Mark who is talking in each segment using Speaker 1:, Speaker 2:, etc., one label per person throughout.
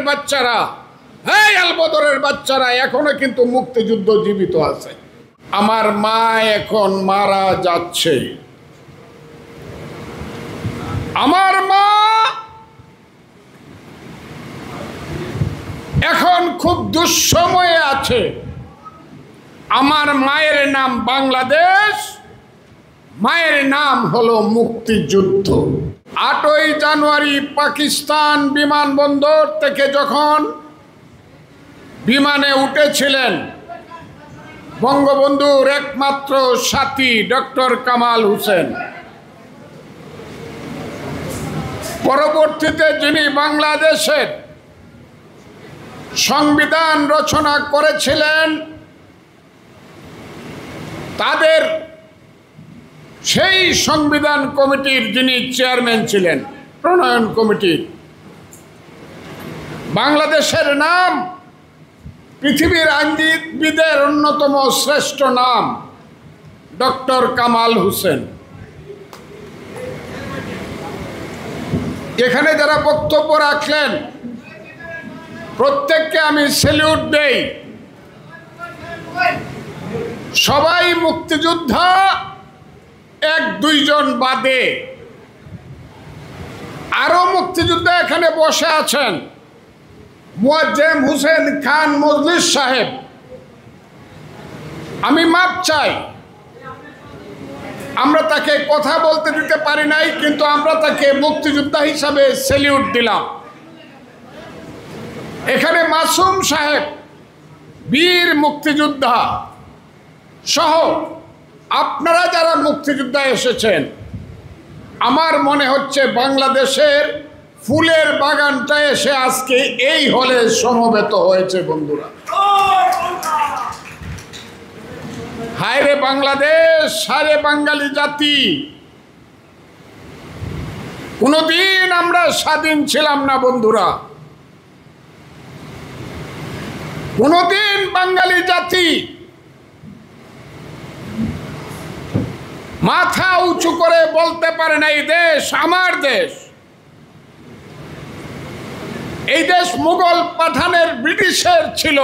Speaker 1: বাচ্চারা, এই আলবদরের বাচ্চারা এখনো কিন্তু মুক্তিযুদ্ধ জীবিত আছে। আমার মা এখন মারা যাচ্ছে। আমার মা এখন খুব দুঃসময়ে আছে। আমার মায়ের নাম বাংলাদেশ, মায়ের নাম হলো মুক্তিযুদ্ধ। 8ই জানুয়ারি পাকিস্তান বিমানবন্দর থেকে যখন বিমানে উঠেছিলেন বঙ্গবন্ধুর একমাত্র সাথী ডক্টর কামাল হোসেন, পরবর্তীতে যিনি বাংলাদেশের সংবিধান রচনা করেছিলেন, তাদের সেই সংবিধান কমিটির যিনি চেয়ারম্যান ছিলেন, প্রণয়ন কমিটির, বাংলাদেশের নাম পৃথিবীর আইনবিদের অন্যতম শ্রেষ্ঠ নাম ডক্টর কামাল হোসেন। এখানে যারা বক্তব্য রাখলেন প্রত্যেককে আমি স্যালিউট দেই। সবাই মুক্তিযোদ্ধা, 1-2 জন বাদে আরো মুক্তিযোদ্ধা এখানে বসে আছেন। মুয়াজ্জেম হোসেন খান মজলিস সাহেব, আমি মাপ চাই, আমরা তাকে কথা বলতে দিতে পারি নাই, কিন্তু আমরা তাকে মুক্তিযোদ্ধা হিসাবে স্যালিউট দিলাম। এখানে মাসুম সাহেব, বীর মুক্তিযোদ্ধা সহ আপনারা যারা মুক্তিযোদ্ধা এসেছেন, আমার মনে হচ্ছে বাংলাদেশের ফুলের বাগানটা এসে আজকে এই হলে সমবেত হয়েছে। বন্ধুরা, হায় রে বাংলাদেশ, হায় রে বাঙালি জাতি, কোনদিন আমরা স্বাধীন ছিলাম না বন্ধুরা। কোনদিন বাঙালি জাতি মাথা উঁচু করে বলতে পারে না এই দেশ আমার দেশ। এই দেশ মুঘল পাঠানের ব্রিটিশের ছিল,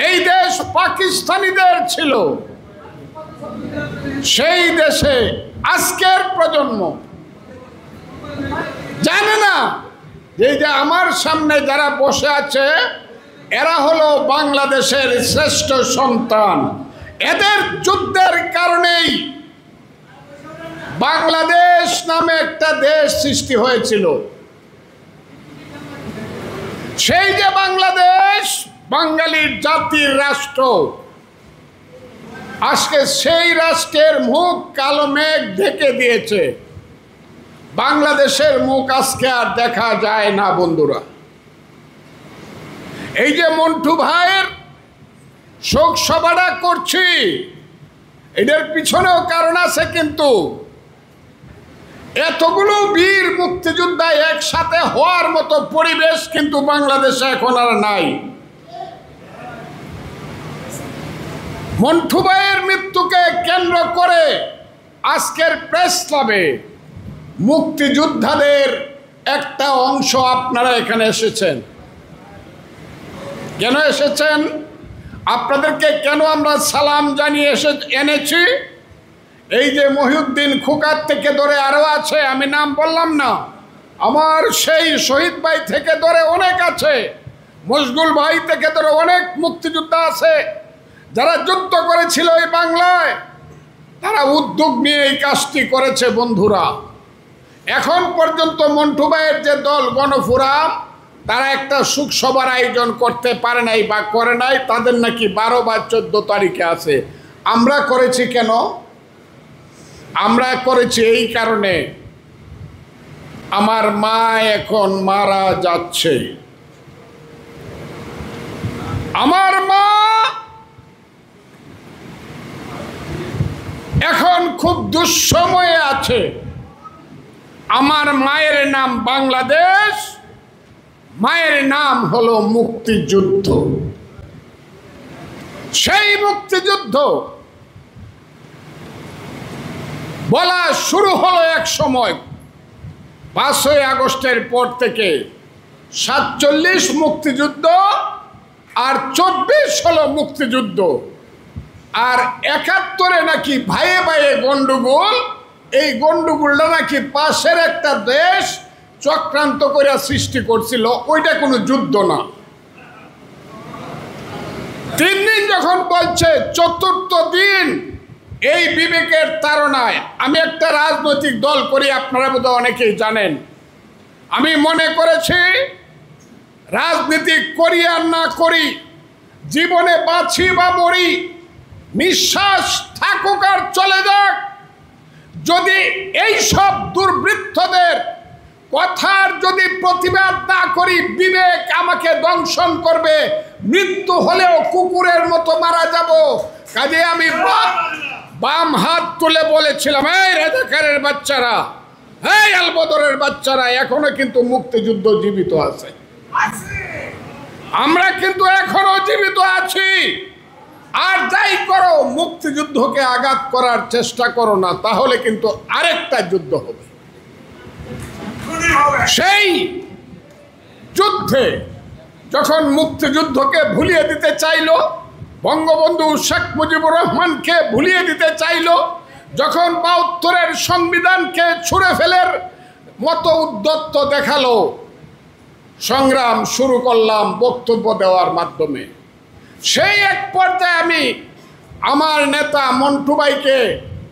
Speaker 1: এই দেশ পাকিস্তানিদের ছিল। সেই দেশে আজকের প্রজন্ম জানে না যে আমার সামনে যারা বসে আছে এরা হলো বাংলাদেশের শ্রেষ্ঠ সন্তান। এদের যুদ্ধের কারণেই বাংলাদেশ নামে একটা দেশ সৃষ্টি হয়েছিল। সেই যে বাংলাদেশ বাঙালির জাতির রাষ্ট্র, আজকে সেই রাষ্ট্রের মুখ কালো মেঘ ঢেকে দিয়েছে। বাংলাদেশের মুখ আজকে আর দেখা যায় না বন্ধুরা। এই যে মন্টু ভাইয়ের শোক সভাটা করছি, এদের পিছনেও কারণ আছে, কিন্তু এতগুলো বীর মুক্তিযোদ্ধা একসাথে হওয়ার মতো পরিবেশ কিন্তু বাংলাদেশে এখন আর নাই। মন্টু ভাইয়ের মৃত্যুকে কেন্দ্র করে আজকের প্রেস ক্লাবে মুক্তিযোদ্ধাদের একটা অংশ আপনারা এখানে এসেছেন। কেন এসেছেন? আপনাদেরকে কেন আমরা সালাম জানিয়ে এনেছি? এই যে মহিউদ্দিন খোকার থেকে ধরে আরো আছে, আমি নাম বললাম না, আমার সেই শহীদ ভাই থেকে ধরে অনেক আছে, মশগুল ভাই থেকে ধরে অনেক মুক্তিযোদ্ধা আছে যারা যুদ্ধ করেছিল এই বাংলায়। তারা উদ্যোগ নিয়ে এই কাজটি করেছে বন্ধুরা। এখন পর্যন্ত মন্টু ভাইয়ের যে দল গণফোরাম, তারা একটা সুখ সভার আয়োজন করতে পারে নাই বা করে নাই। তাদের নাকি 12 বা 14 তারিখে আছে। আমরা করেছি কেন? আমরা করেছি এই কারণে, আমার মা এখন মারা যাচ্ছে। আমার মা এখন খুব দুঃসময়ে আছে। আমার মায়ের নাম বাংলাদেশ, মায়ের নাম হলো মুক্তিযুদ্ধ। সেই মুক্তিযুদ্ধ বলা শুরু হলো এক সময় 5ই আগস্টের পর থেকে, 47 মুক্তিযুদ্ধ আর 24 হলো মুক্তিযুদ্ধ, আর 71-এ নাকি ভাইয়ে ভাইয়ে গন্ডগোল। এই গন্ডগোলটা নাকি পাশের একটা দেশ চক্রান্ত করে সৃষ্টি করছিল, ওইটা কোনো যুদ্ধ না। 3 দিন যখন বলছে, 4র্থ দিন এই বিবেকের তাড়নায় আমি একটা রাজনৈতিক দল করি, আপনারা বোধহয় অনেকেই জানেন। আমি মনে করেছি রাজনীতি করি আর না করি, জীবনে বাঁচি বা মরি, নিঃশ্বাস থাকুক আর চলে যাক, যদি এই সব দুর্বৃত্তদের কথার যদি প্রতিবাদ না করি, বিবেক আমাকে দংশন করবে, মৃত্যু হলেও কুকুরের মতো মারা যাব। কাজে আমি বাম হাত তুলে বলেছিলাম, এই রাজাকারের বাচ্চারা, এই আলবদরের বাচ্চারা, এখনো কিন্তু মুক্তিযুদ্ধ জীবিত আছে, আমরা কিন্তু এখনো জীবিত আছি। আর যাই করো, মুক্তিযুদ্ধকে আঘাত করার চেষ্টা করো না, তাহলে কিন্তু আরেকটা যুদ্ধ হবে। সেই যুদ্ধে যখন মুক্তিযুদ্ধকে ভুলিয়ে দিতে চাইল, বঙ্গবন্ধু শেখ মুজিবুর রহমানকে ভুলিয়ে দিতে চাইল, যখন ৭২-এর সংবিধানকে ছুঁড়ে ফেলার মতো উদ্যত্ত দেখালো, সংগ্রাম শুরু করলাম বক্তব্য দেওয়ার মাধ্যমে। সেই এক পর্যায়ে আমি আমার নেতা মন্টু ভাইকে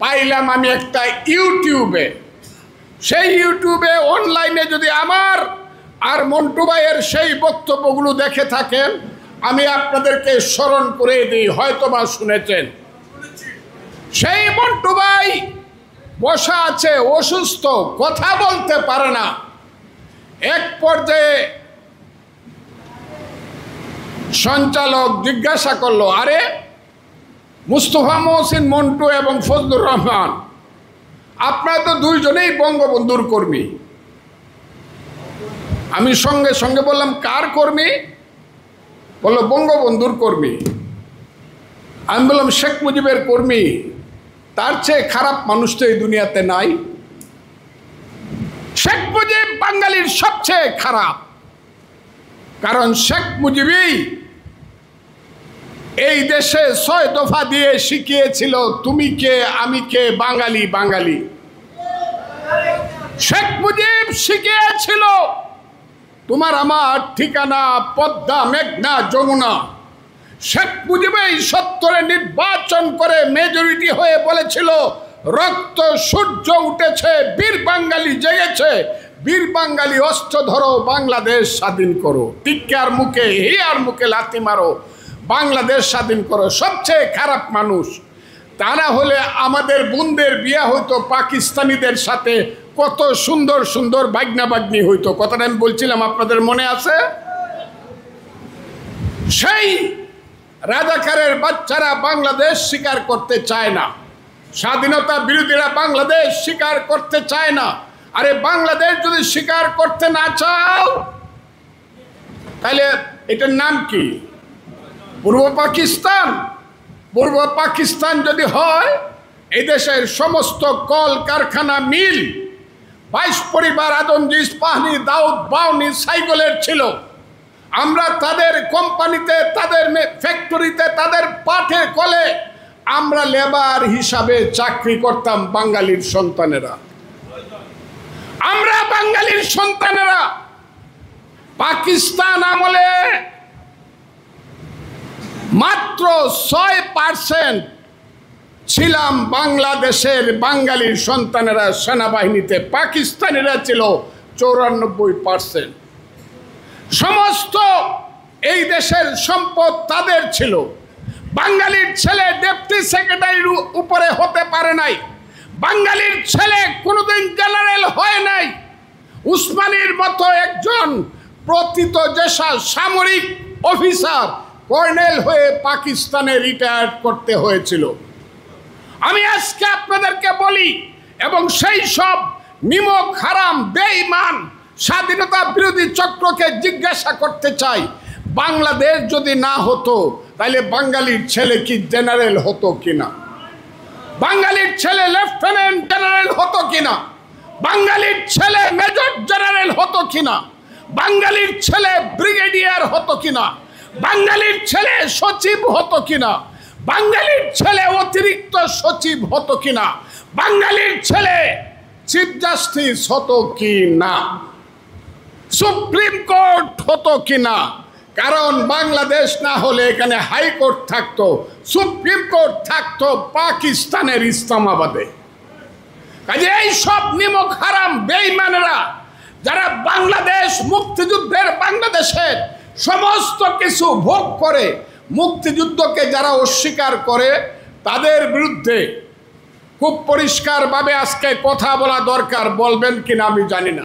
Speaker 1: পাইলাম আমি একটা ইউটিউবে। সেই ইউটিউবে অনলাইনে যদি আমার আর মন্টু ভাইয়ের সেই বক্তব্যগুলো দেখে থাকেন, আমি আপনাদেরকে স্মরণ করে দিই, হয়তোবা শুনেছেন। সেই মন্টু ভাই বসা আছে, অসুস্থ, কথা বলতে পারে না। এক পর্যায়ে সঞ্চালক জিজ্ঞাসা করলো, আরে মুস্তফা মহসিন মন্টু এবং ফজলুর রহমান, আপনারা তো দুইজনেই বঙ্গবন্ধুর কর্মী। আমি সঙ্গে সঙ্গে বললাম, কার কর্মী? বললো বঙ্গবন্ধুর কর্মী। আমি বললাম, শেখ মুজিবের কর্মী, তার চেয়ে খারাপ মানুষ তো এই দুনিয়াতে নাই। শেখ মুজিব বাঙালির সবচেয়ে খারাপ, কারণ শেখ মুজিবই এই দেশে 6 দফা দিয়ে শিখিয়েছিল তুমি কে আমি কে, বাঙালি বাঙালি। শেখ মুজিব শিখিয়েছিল তোমার আমার ঠিকানা পদ্মা, মেঘনা, যমুনা। শেখ মুজিবই 70-এ নির্বাচন করে মেজরিটি হয়ে বলেছিল, রক্ত সূর্য উঠেছে, বীর বাঙালি জেগেছে, বীর বাঙালি অস্ত্র ধরো, বাংলাদেশ স্বাধীন করো, টিক্কার মুখে হিয়ার মুখে লাথি মারো, বাংলাদেশ স্বাধীন করো। সবচেয়ে খারাপ মানুষ। তা না হলে আমাদের বোনদের বিয়া হইতো পাকিস্তানিদের সাথে, কত সুন্দর সুন্দর বাগনা বাগনি হইতো। কথাটা আমি বলছিলাম, আপনাদের মনে আছে? সেই রাজাকারের বাচ্চারা বাংলাদেশ স্বীকার করতে চায় না, স্বাধীনতা বিরোধীরা বাংলাদেশ স্বীকার করতে চায় না। আরে বাংলাদেশ যদি স্বীকার করতে না চাও, তাহলে এটার নাম কি? পূর্ব পাকিস্তান। পূর্ব পাকিস্তান যদি হয়, এই দেশের সমস্ত কল কারখানা, মিল, 22 পরিবার আদমজি, ইস্পাহানি, দাউদ, বাউনি, সাইগলের ছিল। আমরা তাদের কোম্পানিতে, তাদের ফ্যাক্টরিতে, তাদের পাঠে কলে আমরা লেবার হিসাবে চাকরি করতাম, বাঙালির সন্তানেরা। আমরা বাঙালির সন্তানেরা পাকিস্তান আমলে মাত্র 6% ছিলাম বাংলাদেশের বাঙালির সন্তানেরা সেনাবাহিনীতে। পাকিস্তানিরা ছিল 94%। সমস্ত এই দেশের সম্পদ তাদের ছিল। বাঙালির ছেলে ডেপুটি সেক্রেটারির উপরে হতে পারে নাই, বাঙালির ছেলে কোনোদিন জেনারেল হয় নাই। উসমানীর মতো একজন প্রথিত যেসা সামরিক অফিসার কর্নেল হয়ে পাকিস্তানে রিটায়ার করতে হয়েছিল। আমি আজকে আপনাদেরকে বলি, এবং সেই সব নিমক হারাম বেঈমান স্বাধীনতা বিরোধী চক্রকে জিজ্ঞাসা করতে চাই, বাংলাদেশ যদি না হতো তাহলে বাঙালির ছেলে কি জেনারেল হতো কিনা? বাঙালির ছেলে লেফটেন্যান্ট জেনারেল হতো কিনা? বাঙালির ছেলে মেজর জেনারেল হতো কিনা? বাঙালির ছেলে ব্রিগেডিয়ার হতো কিনা, বাঙালির ছেলে সচিব হতো কিনা, বাঙালির ছেলে অতিরিক্ত সচিব হতো কিনা, বাঙালির ছেলে চিফ জাস্টিস হতো কি না, সুপ্রিম কোর্ট হতো কিনা। কারণ বাংলাদেশ না হলে এখানে হাইকোর্ট থাকতো, সুপ্রিম কোর্ট থাকতো পাকিস্তানের ইসলামাবাদে। কাজে এই সব নিমক হারাম বেঈমানেরা যারা বাংলাদেশ মুক্তিযুদ্ধের বাংলাদেশের সমস্ত কিছু ভোগ করে মুক্তিযুদ্ধকে যারা অস্বীকার করে, তাদের বিরুদ্ধে খুব পরিষ্কারভাবে আজকে কথা বলা দরকার। বলবেন কিনা আমি জানি না।